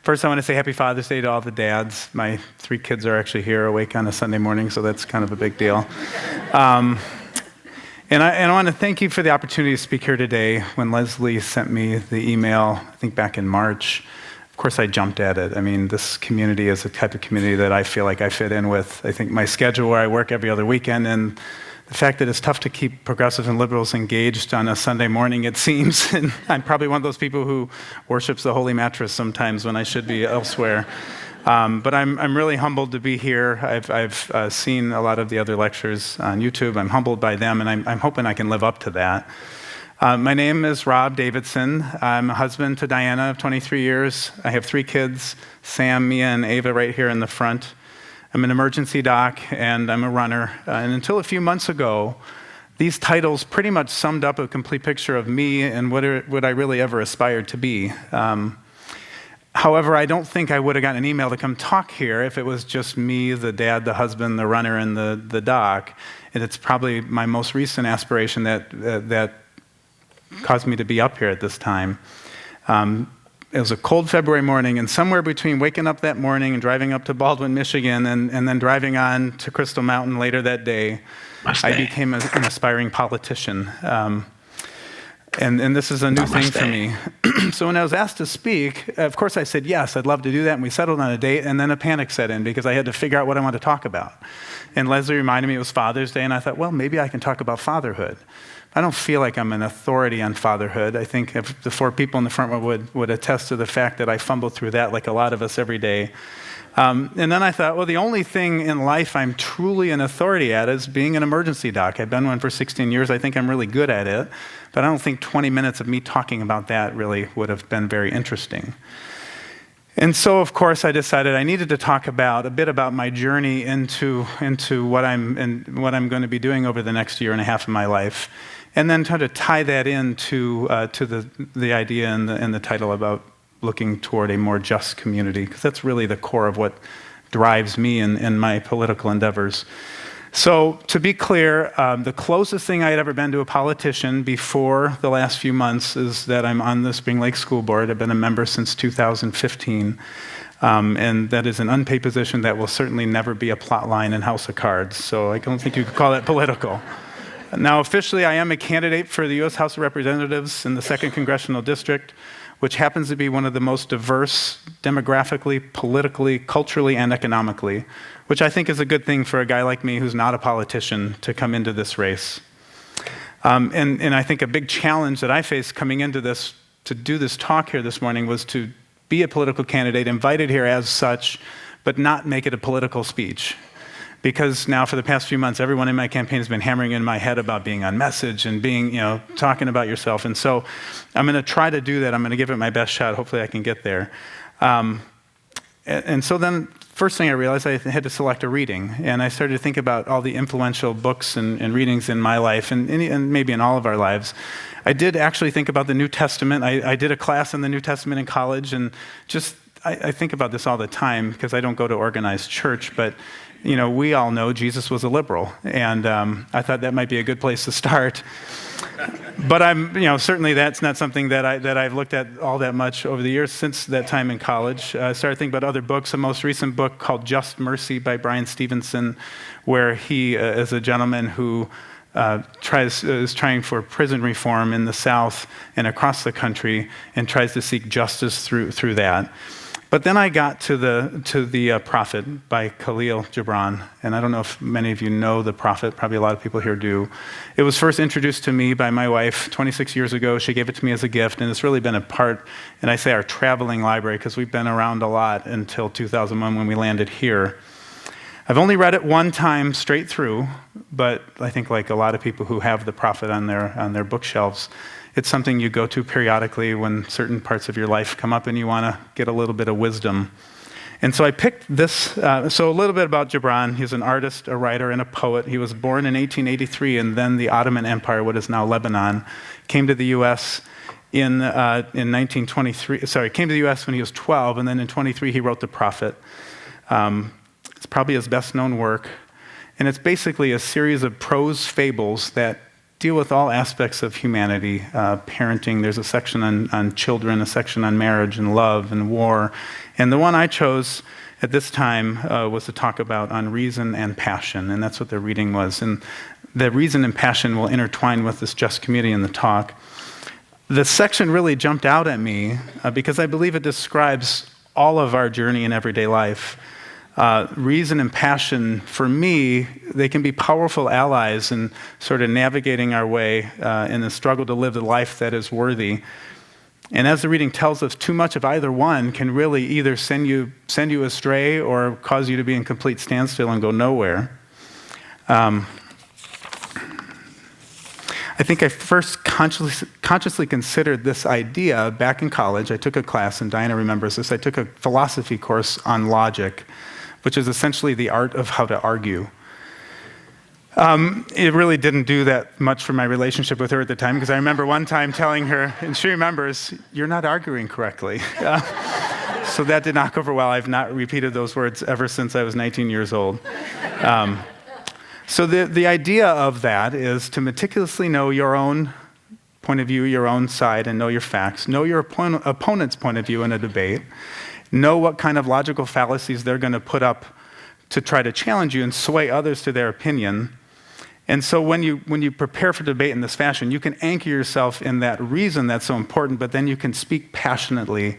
First, I want to say Happy Father's Day to all the dads. My 3 kids are actually here awake on a Sunday morning, so that's kind of a big deal. And I want to thank you for the opportunity to speak here today. When Leslie sent me the email, I think back in March, of course I jumped at it. I mean, this community is the type of community that I feel like I fit in with. I think my schedule where I work every other weekend and the fact that it's tough to keep progressives and liberals engaged on a Sunday morning, it seems, and I'm probably one of those people who worships the holy mattress sometimes when I should be elsewhere. But I'm really humbled to be here. I've seen a lot of the other lectures on YouTube. I'm humbled by them, and I'm hoping I can live up to that. My name is Rob Davidson. I'm a husband to Diana of 23 years. I have 3 kids, Sam, Mia, and Ava right here in the front. I'm an emergency doc, and I'm a runner. And until a few months ago, these titles pretty much summed up a complete picture of me and what I really ever aspired to be. However, I don't think I would have gotten an email to come talk here if it was just me, the dad, the husband, the runner, and the doc. And it's probably my most recent aspiration that caused me to be up here at this time. It was a cold February morning, and somewhere between waking up that morning and driving up to Baldwin, Michigan, and then driving on to Crystal Mountain later that day, I became an aspiring politician. And this is a new thing for me. So when I was asked to speak, of course I said yes, I'd love to do that, and we settled on a date, and then a panic set in because I had to figure out what I wanted to talk about. And Leslie reminded me it was Father's Day, and I thought, well, maybe I can talk about fatherhood. I don't feel like I'm an authority on fatherhood. I think if the 4 people in the front row would attest to the fact that I fumble through that like a lot of us every day. And then I thought, well, the only thing in life I'm truly an authority at is being an emergency doc. I've been one for 16 years. I think I'm really good at it. But I don't think 20 minutes of me talking about that really would have been very interesting. And so, of course, I decided I needed to talk a bit about my journey into what I'm going to be doing over the next year and a half of my life, and then try to tie that into the idea and the title about looking toward a more just community, because that's really the core of what drives me in my political endeavors. So, to be clear, the closest thing I had ever been to a politician before the last few months is that I'm on the Spring Lake School Board. I've been a member since 2015, and that is an unpaid position that will certainly never be a plot line in House of Cards, so I don't think you could call that political. Now, officially, I am a candidate for the U.S. House of Representatives in the 2nd Congressional District, which happens to be one of the most diverse demographically, politically, culturally, and economically, which I think is a good thing for a guy like me who's not a politician to come into this race. And I think a big challenge that I faced coming into this, to do this talk here this morning, was to be a political candidate, invited here as such, but not make it a political speech. Because now for the past few months, everyone in my campaign has been hammering in my head about being on message and being, talking about yourself. And so I'm going to try to do that. I'm going to give it my best shot. Hopefully I can get there. And so then, first thing I realized, I had to select a reading. And I started to think about all the influential books and readings in my life and maybe in all of our lives. I did actually think about the New Testament. I did a class in the New Testament in college, and I think about this all the time because I don't go to organized church, but we all know Jesus was a liberal, and I thought that might be a good place to start. But certainly that's not something that I've looked at all that much over the years since that time in college. I started thinking about other books. A most recent book called Just Mercy by Brian Stevenson, where he is a gentleman who is trying for prison reform in the South and across the country, and tries to seek justice through that. But then I got to the Prophet by Khalil Gibran, and I don't know if many of you know the Prophet. Probably a lot of people here do. It was first introduced to me by my wife 26 years ago. She gave it to me as a gift, and it's really been a part, and I say our traveling library because we've been around a lot until 2001 when we landed here. I've only read it one time straight through, but I think like a lot of people who have the Prophet on their bookshelves, it's something you go to periodically when certain parts of your life come up and you want to get a little bit of wisdom. And so I picked this, so a little bit about Gibran. He's an artist, a writer, and a poet. He was born in 1883, and then the Ottoman Empire, what is now Lebanon, came to the U.S. in 1923. Came to the U.S. when he was 12, and then in 23 he wrote The Prophet. It's probably his best-known work, and it's basically a series of prose fables that deal with all aspects of humanity, parenting. There's a section on children, a section on marriage and love and war. And the one I chose at this time was to talk about on reason and passion, and that's what the reading was. And the reason and passion will intertwine with this just community in the talk. The section really jumped out at me because I believe it describes all of our journey in everyday life. Reason and passion, for me, they can be powerful allies in sort of navigating our way in the struggle to live the life that is worthy. And as the reading tells us, too much of either one can really either send you astray or cause you to be in complete standstill and go nowhere. I think I first consciously considered this idea back in college. I took a class, and Diana remembers this. I took a philosophy course on logic, which is essentially the art of how to argue. It really didn't do that much for my relationship with her at the time, because I remember one time telling her, and she remembers, "You're not arguing correctly." So that did not go over well. I've not repeated those words ever since I was 19 years old. So the idea of that is to meticulously know your own point of view, your own side, and know your facts. Know your opponent's point of view in a debate. Know what kind of logical fallacies they're going to put up to try to challenge you and sway others to their opinion. And so when you prepare for debate in this fashion, you can anchor yourself in that reason that's so important, but then you can speak passionately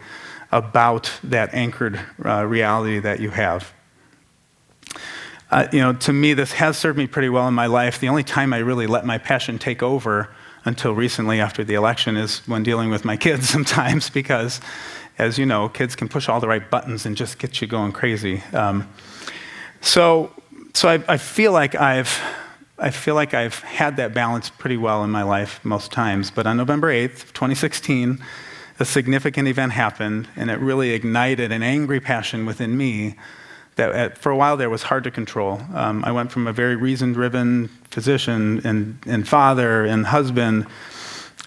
about that anchored reality that you have. To me, this has served me pretty well in my life. The only time I really let my passion take over until recently after the election is when dealing with my kids sometimes, because, as you know, kids can push all the right buttons and just get you going crazy. So I feel like I've had that balance pretty well in my life most times. But on November 8th, 2016, a significant event happened, and it really ignited an angry passion within me that for a while there was hard to control. I went from a very reason-driven physician and father and husband,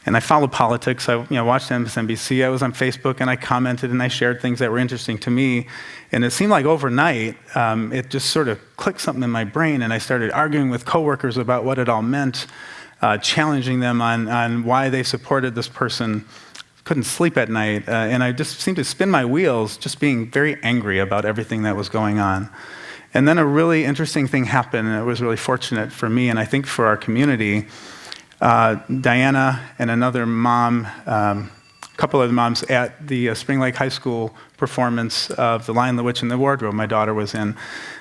and I followed politics. I watched MSNBC. I was on Facebook, and I commented, and I shared things that were interesting to me. And it seemed like overnight, it just sort of clicked something in my brain, and I started arguing with coworkers about what it all meant, challenging them on why they supported this person. Couldn't sleep at night, and I just seemed to spin my wheels, just being very angry about everything that was going on. And then a really interesting thing happened, and it was really fortunate for me, and I think for our community. Diana and another mom, a couple of moms at the Spring Lake High School performance of The Lion, the Witch, and the Wardrobe my daughter was in,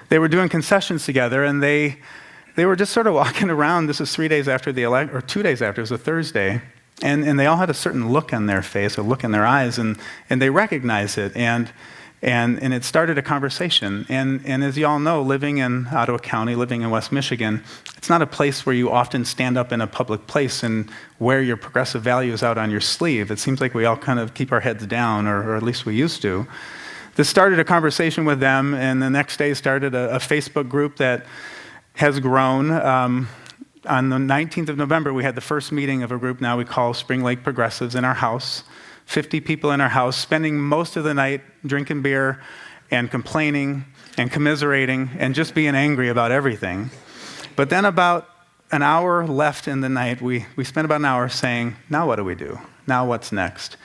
they were doing concessions together, and they were just sort of walking around. This was 3 days after the election, or 2 days after, it was a Thursday. And they all had a certain look on their face, a look in their eyes, and they recognized it, and it started a conversation. And as you all know, living in Ottawa County, living in West Michigan, it's not a place where you often stand up in a public place and wear your progressive values out on your sleeve. It seems like we all kind of keep our heads down, or at least we used to. This started a conversation with them, and the next day started a Facebook group that has grown. On the 19th of November, we had the first meeting of a group now we call Spring Lake Progressives in our house. 50 people in our house, spending most of the night drinking beer and complaining and commiserating and just being angry about everything. But then about an hour left in the night, we spent about an hour saying, now what do we do? Now what's next?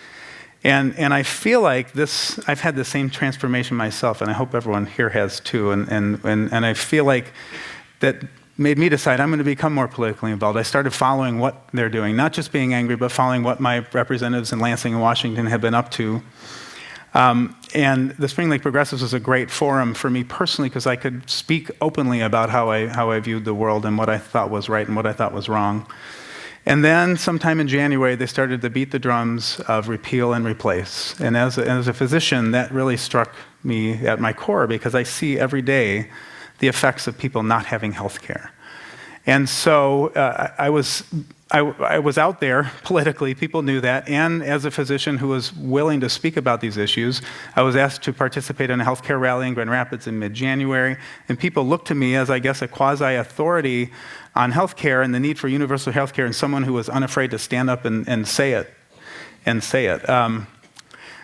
And I feel like this, I've had the same transformation myself, and I hope everyone here has too. And I feel like that made me decide I'm going to become more politically involved. I started following what they're doing, not just being angry, but following what my representatives in Lansing and Washington have been up to. And the Spring Lake Progressives was a great forum for me personally because I could speak openly about how I viewed the world and what I thought was right and what I thought was wrong. And then sometime in January, they started to beat the drums of repeal and replace. And as a physician, that really struck me at my core because I see every day the effects of people not having health care. And so I was out there politically, people knew that, and as a physician who was willing to speak about these issues, I was asked to participate in a healthcare rally in Grand Rapids in mid-January, and people looked to me as, I guess, a quasi-authority on healthcare and the need for universal healthcare, and someone who was unafraid to stand up and say it.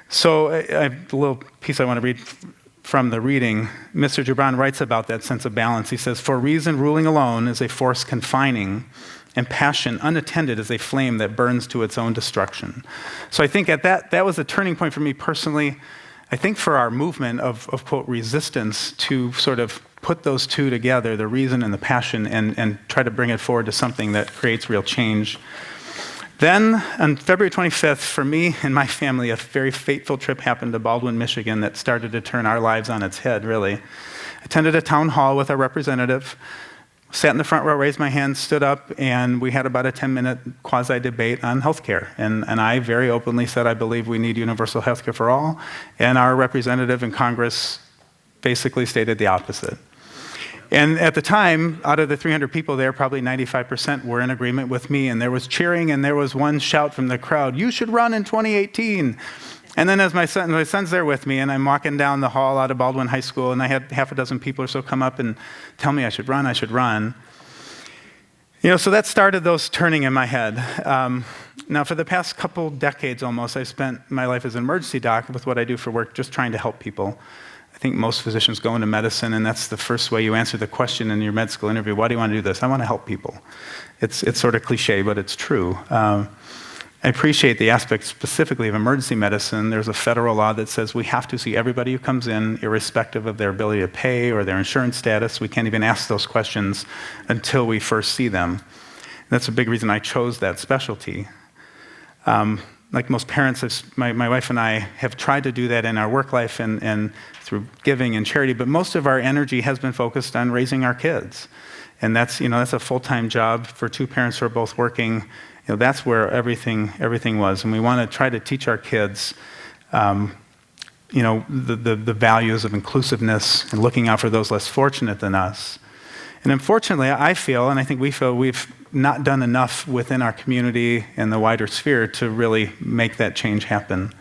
So I have a little piece I want to read from the reading. Mr. Gibran writes about that sense of balance. He says, "For reason ruling alone is a force confining, and passion unattended is a flame that burns to its own destruction. So I think that was a turning point for me personally. I think for our movement of quote, resistance to sort of put those two together, the reason and the passion, and try to bring it forward to something that creates real change. Then, on February 25th, for me and my family, a very fateful trip happened to Baldwin, Michigan that started to turn our lives on its head, really. I attended a town hall with our representative, sat in the front row, raised my hand, stood up, and we had about a 10-minute quasi-debate on healthcare. And I very openly said I believe we need universal healthcare for all, and our representative in Congress basically stated the opposite. And at the time, out of the 300 people there, probably 95% were in agreement with me, and there was cheering, and there was one shout from the crowd, "You should run in 2018." And then as my son's there with me, and I'm walking down the hall out of Baldwin High School, and I had half a dozen people or so come up and tell me I should run. So that started those turning in my head. Now, for the past couple decades almost, I've spent my life as an emergency doc with what I do for work, just trying to help people. I think most physicians go into medicine, and that's the first way you answer the question in your med school interview. Why do you want to do this? I want to help people. It's sort of cliche, but it's true. I appreciate the aspect specifically of emergency medicine. There's a federal law that says we have to see everybody who comes in, irrespective of their ability to pay or their insurance status. We can't even ask those questions until we first see them. And that's a big reason I chose that specialty. Like most parents, my wife and I have tried to do that in our work life and through giving and charity, but most of our energy has been focused on raising our kids. And that's a full-time job for two parents who are both working. That's where everything was. And we want to try to teach our kids, the values of inclusiveness and looking out for those less fortunate than us. And unfortunately, I feel, and I think we feel, we've not done enough within our community and the wider sphere to really make that change happen.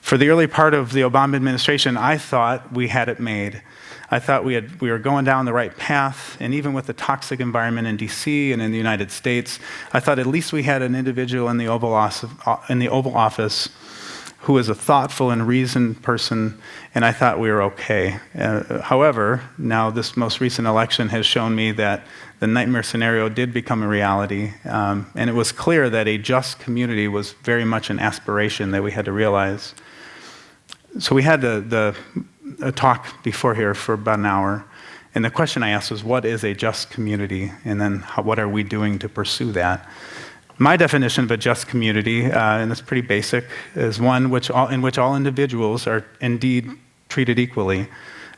For the early part of the Obama administration, I thought we had it made. I thought we were going down the right path, and even with the toxic environment in DC and in the United States, I thought at least we had an individual in the Oval Office who was a thoughtful and reasoned person, and I thought we were okay. However, now this most recent election has shown me that the nightmare scenario did become a reality, and it was clear that a just community was very much an aspiration that we had to realize. So we had a talk before here for about an hour, and the question I asked was, what is a just community, and then what are we doing to pursue that? My definition of a just community, and it's pretty basic, is one in which all individuals are indeed treated equally.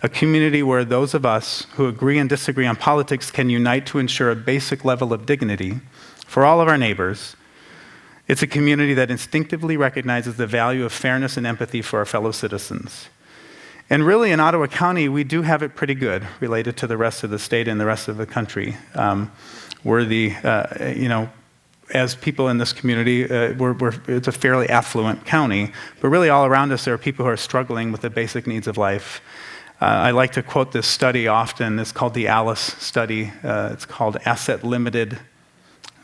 A community where those of us who agree and disagree on politics can unite to ensure a basic level of dignity for all of our neighbors. It's a community that instinctively recognizes the value of fairness and empathy for our fellow citizens. And really, in Ottawa County, we do have it pretty good related to the rest of the state and the rest of the country. As people in this community, it's a fairly affluent county, but really all around us there are people who are struggling with the basic needs of life. I like to quote this study often. It's called the ALICE study. It's called Asset Limited,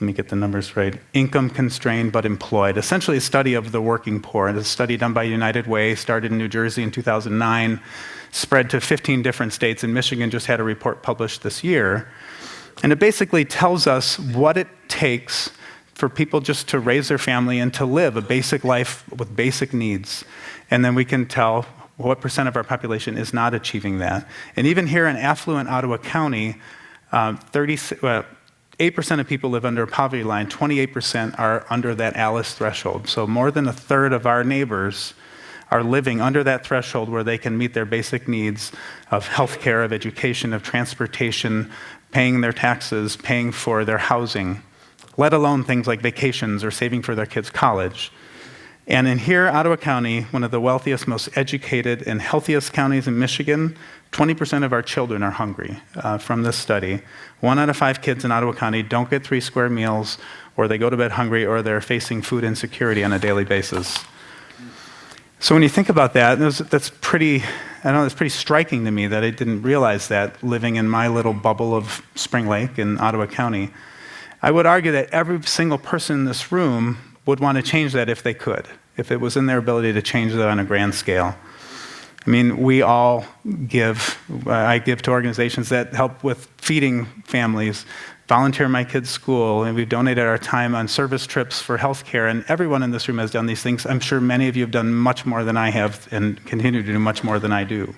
let me get the numbers right, Income Constrained but Employed. Essentially a study of the working poor. It's a study done by United Way, started in New Jersey in 2009, spread to 15 different states, and Michigan just had a report published this year. And it basically tells us what it takes for people just to raise their family and to live a basic life with basic needs. And then we can tell what percent of our population is not achieving that. And even here in affluent Ottawa County, 8% of people live under a poverty line, 28% are under that ALICE threshold. So more than a third of our neighbors are living under that threshold where they can meet their basic needs of healthcare, of education, of transportation, paying their taxes, paying for their housing, let alone things like vacations or saving for their kids' college. And in here, Ottawa County, one of the wealthiest, most educated, and healthiest counties in Michigan, 20% of our children are hungry from this study. 1 out of 5 kids in Ottawa County don't get 3 square meals, or they go to bed hungry, or they're facing food insecurity on a daily basis. So when you think about that, that's pretty striking to me that I didn't realize that living in my little bubble of Spring Lake in Ottawa County. I would argue that every single person in this room would want to change that if they could, if it was in their ability to change that on a grand scale. I mean, we all give. I give to organizations that help with feeding families, volunteer in my kids' school, and we've donated our time on service trips for healthcare, and everyone in this room has done these things. I'm sure many of you have done much more than I have and continue to do much more than I do.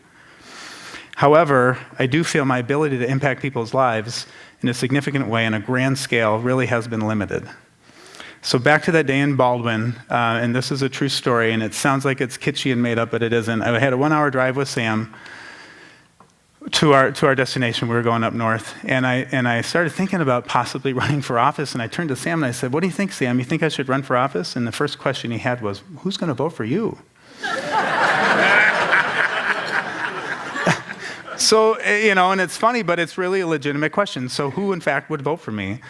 However, I do feel my ability to impact people's lives in a significant way on a grand scale really has been limited. So back to that day in Baldwin, and this is a true story, and it sounds like it's kitschy and made up, but it isn't. I had a 1-hour drive with Sam to our destination. We were going up north, and I started thinking about possibly running for office, and I turned to Sam and I said, "What do you think, Sam? You think I should run for office?" And the first question he had was, "Who's going to vote for you?" So, and it's funny, but it's really a legitimate question. So who, in fact, would vote for me?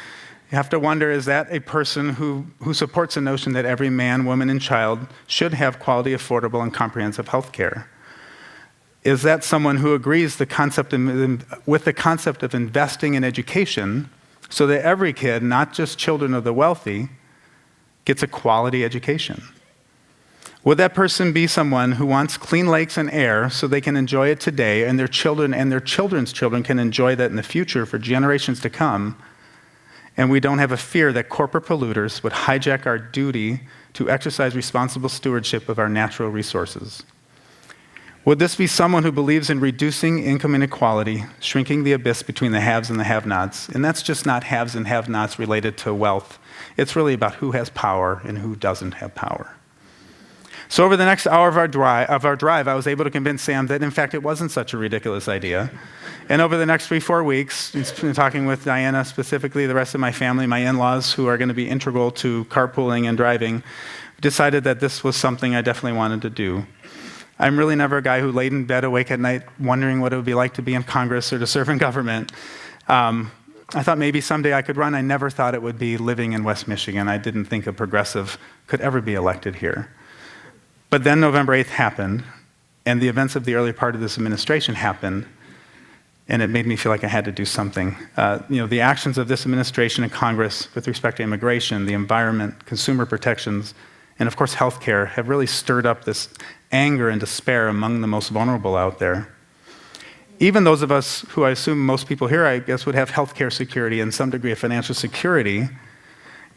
You have to wonder, is that a person who supports the notion that every man, woman, and child should have quality, affordable, and comprehensive health care? Is that someone who agrees with the concept of investing in education so that every kid, not just children of the wealthy, gets a quality education? Would that person be someone who wants clean lakes and air so they can enjoy it today and their children and their children's children can enjoy that in the future for generations to come, and we don't have a fear that corporate polluters would hijack our duty to exercise responsible stewardship of our natural resources? Would this be someone who believes in reducing income inequality, shrinking the abyss between the haves and the have-nots? And that's just not haves and have-nots related to wealth. It's really about who has power and who doesn't have power. So over the next hour of our drive, I was able to convince Sam that, in fact, it wasn't such a ridiculous idea. And over the next 3-4 weeks, talking with Diana, specifically the rest of my family, my in-laws, who are going to be integral to carpooling and driving, decided that this was something I definitely wanted to do. I'm really never a guy who laid in bed awake at night wondering what it would be like to be in Congress or to serve in government. I thought maybe someday I could run. I never thought it would be living in West Michigan. I didn't think a progressive could ever be elected here. But then November 8th happened, and the events of the early part of this administration happened, and it made me feel like I had to do something. The actions of this administration and Congress with respect to immigration, the environment, consumer protections, and of course healthcare have really stirred up this anger and despair among the most vulnerable out there. Even those of us who I assume most people here, I guess, would have healthcare security and some degree of financial security,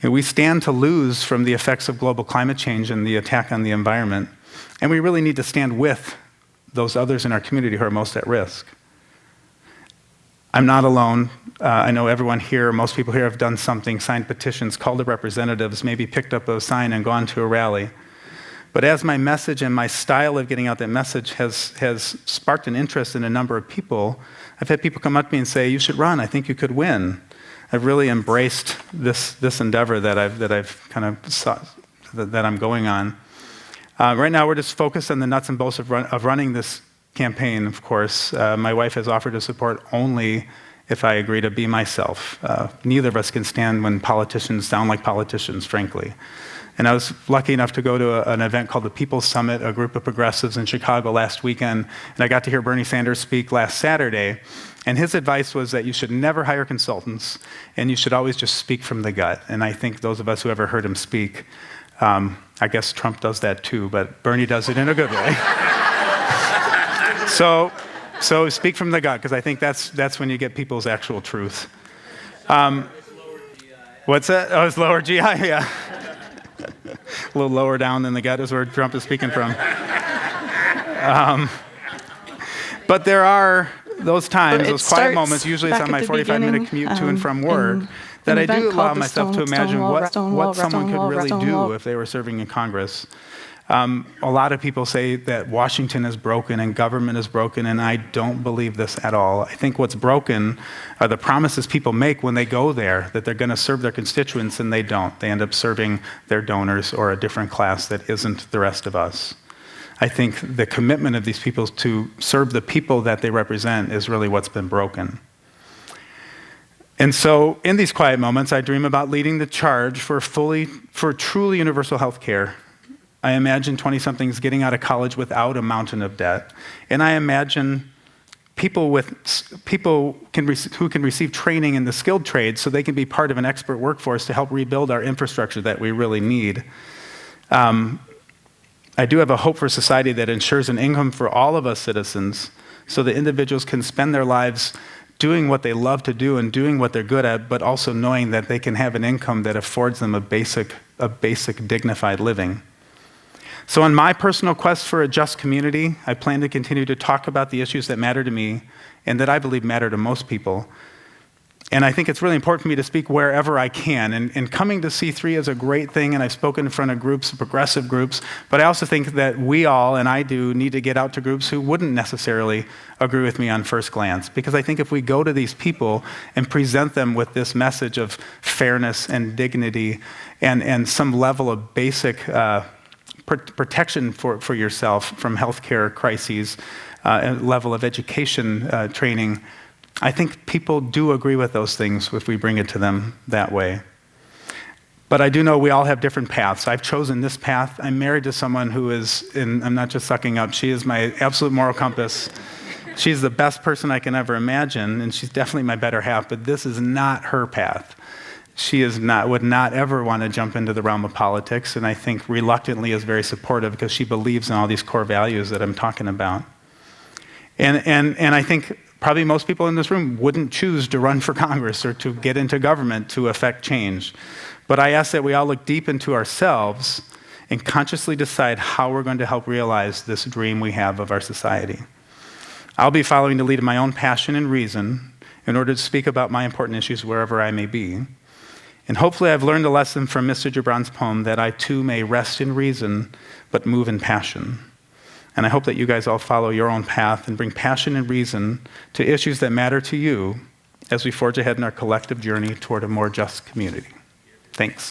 we stand to lose from the effects of global climate change and the attack on the environment. And we really need to stand with those others in our community who are most at risk. I'm not alone. I know everyone here, most people here have done something, signed petitions, called the representatives, maybe picked up a sign and gone to a rally. But as my message and my style of getting out that message has sparked an interest in a number of people, I've had people come up to me and say, "You should run, I think you could win." I've really embraced this endeavor that I'm going on. Right now, we're just focused on the nuts and bolts of running this campaign. Of course, my wife has offered to support only if I agree to be myself. Neither of us can stand when politicians sound like politicians, frankly. And I was lucky enough to go to an event called the People's Summit, a group of progressives in Chicago last weekend, and I got to hear Bernie Sanders speak last Saturday. And his advice was that you should never hire consultants, and you should always just speak from the gut. And I think those of us who ever heard him speak, I guess Trump does that too, but Bernie does it in a good way. So speak from the gut, because I think that's when you get people's actual truth. What's that? Oh, it's lower GI, yeah. A little lower down than the gut is where Trump is speaking from. But there are those times, those quiet moments, usually it's on my 45-minute commute to and from work, that I do allow myself to imagine what someone could really do if they were serving in Congress. A lot of people say that Washington is broken and government is broken, and I don't believe this at all. I think what's broken are the promises people make when they go there, that they're going to serve their constituents, and they don't. They end up serving their donors or a different class that isn't the rest of us. I think the commitment of these people to serve the people that they represent is really what's been broken. And so in these quiet moments, I dream about leading the charge for truly universal health care. I imagine 20-somethings getting out of college without a mountain of debt. And I imagine people who can receive training in the skilled trades so they can be part of an expert workforce to help rebuild our infrastructure that we really need. I do have a hope for a society that ensures an income for all of us citizens so that individuals can spend their lives doing what they love to do and doing what they're good at, but also knowing that they can have an income that affords them a basic dignified living. So in my personal quest for a just community, I plan to continue to talk about the issues that matter to me and that I believe matter to most people. And I think it's really important for me to speak wherever I can. And coming to C3 is a great thing, and I've spoken in front of groups, progressive groups, but I also think that we all, and I do, need to get out to groups who wouldn't necessarily agree with me on first glance. Because I think if we go to these people and present them with this message of fairness and dignity and some level of basic protection for yourself from healthcare crises, a level of education training, I think people do agree with those things if we bring it to them that way. But I do know we all have different paths. I've chosen this path. I'm married to someone who is, and I'm not just sucking up, she is my absolute moral compass. She's the best person I can ever imagine, and she's definitely my better half, but this is not her path. She would not ever want to jump into the realm of politics, and I think reluctantly is very supportive because she believes in all these core values that I'm talking about. And I think probably most people in this room wouldn't choose to run for Congress or to get into government to affect change. But I ask that we all look deep into ourselves and consciously decide how we're going to help realize this dream we have of our society. I'll be following the lead of my own passion and reason in order to speak about my important issues wherever I may be. And hopefully I've learned a lesson from Mr. Gibran's poem that I too may rest in reason, but move in passion. And I hope that you guys all follow your own path and bring passion and reason to issues that matter to you as we forge ahead in our collective journey toward a more just community. Thanks.